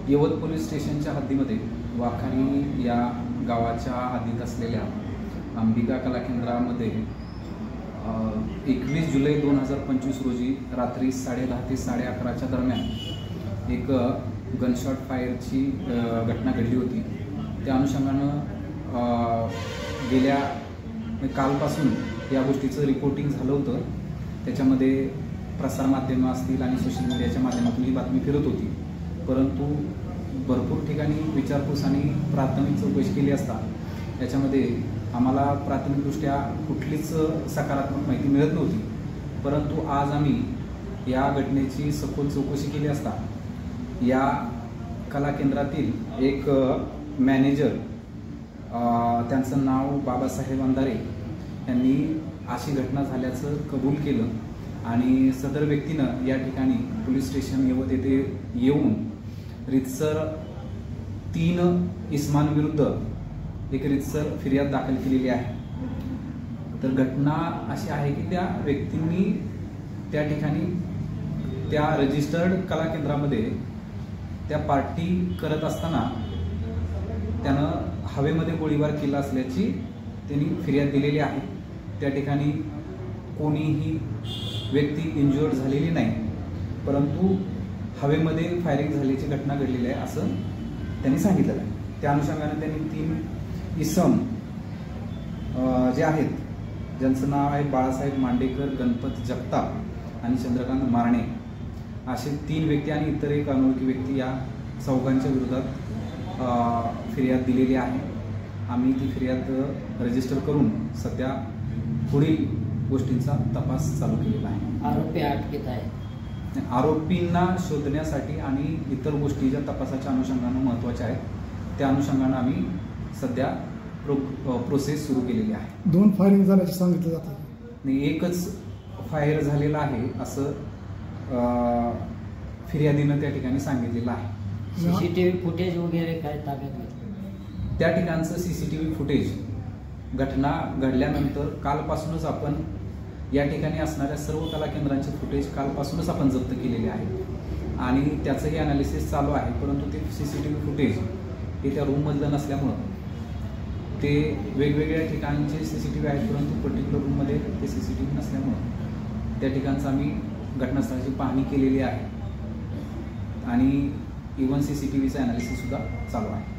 यवत police स्टेशनच्या हद्दीमध्ये वाखारी या गावाच्या हद्दीत असलेल्या अंबिका कला केंद्रामध्ये 21 जुलै 2025 रोजी रात्री 10:30 ते 11:30च्या दरम्यान एक गनशॉट फायरची घटना घडली होती। त्या अनुषंगानं गेल्या कालपासून या गोष्टीचं रिपोर्टिंग झालं होतं। त्याच्यामध्ये प्रसारमाध्यमं असतील आणि सोशल मीडियाच्या माध्यमातून ही बातमी फिरत होती, परंतु भरपूर ठिकाणी विचारपूस आणि प्राथमिक चौकशी केली असता याच्यामध्ये आम्हाला प्राथमिकदृष्ट्या कुठलीच सकारात्मक माहिती मिळत नव्हती। परंतु आज आम्ही या घटनेची सखोल चौकशी केली असता या कला केंद्रातील एक मॅनेजर, त्यांचं नाव बाबासाहेब अंधारे, यांनी अशी घटना झाल्याचं कबूल केलं आणि सदर व्यक्तीनं या ठिकाणी पोलीस स्टेशन यवत येथे येऊन रितसर 3 इसमांविरुद्ध एक रितसर फिर्याद दाखल केलेली आहे। तर घटना अशी आहे की त्या व्यक्तींनी त्या ठिकाणी त्या रजिस्टर्ड कला केंद्रामध्ये त्या पार्टी करत असताना त्यानं हवेमध्ये गोळीबार केला असल्याची त्यांनी फिर्याद दिलेली आहे। त्या ठिकाणी कोणीही व्यक्ती इंज्युअर्ड झालेली नाही, परंतु हवेमध्ये फायरिंग झाल्याची घटना घडलेली आहे असं त्यांनी सांगितलेलं आहे। त्या अनुषंगाने त्यांनी 3 इसम जे आहेत, ज्यांचं नाव आहे बाळासाहेब मांडेकर, गणपत जगताप आणि चंद्रकांत मारणे, असे 3 व्यक्ती आणि इतर एक अनोळखी व्यक्ती या चौघांच्या विरोधात फिर्याद दिलेली आहे। आम्ही ती फिर्याद रजिस्टर करून सध्या पुढील गोष्टींचा तपास चालू केलेला आहे। आरोपी अटकेत आहेत। आरोपींना शोधण्यासाठी आणि इतर गोष्टी ज्या तपासाच्या अनुषंगानं महत्त्वाच्या आहेत त्या अनुषंगानं आम्ही सध्या प्रोसेस सुरू केलेली आहे। 2 फायरिंग झाल्याचे सांगितलं जातं नाही, एकच फायर झालेला आहे असं फिर्यादीनं त्या ठिकाणी सांगितलेलं आहे। सीसीटीव्ही फुटेज वगैरे काय ताब्यात घेतलं? त्या ठिकाणचं सीसीटीव्ही फुटेज घटना घडल्यानंतर कालपासूनच आपण या ठिकाणी असणाऱ्या सर्व कला केंद्रांचे फुटेज कालपासूनच आपण जप्त केलेले आहे आणि त्याचंही अनालिसिस चालू आहे। परंतु ते सीसीटीव्ही फुटेज हे त्या रूममधलं नसल्यामुळं ते वेगवेगळ्या ठिकाणचे सीसीटीव्ही आहेत, परंतु पर्टिक्युलर रूममध्ये ते सीसीटीव्ही नसल्यामुळं त्या ठिकाणचं आम्ही घटनास्थळाची पाहणी केलेली आहे आणि इव्हन सीसीटीव्हीचं अनालिसिस सुद्धा चालू आहे।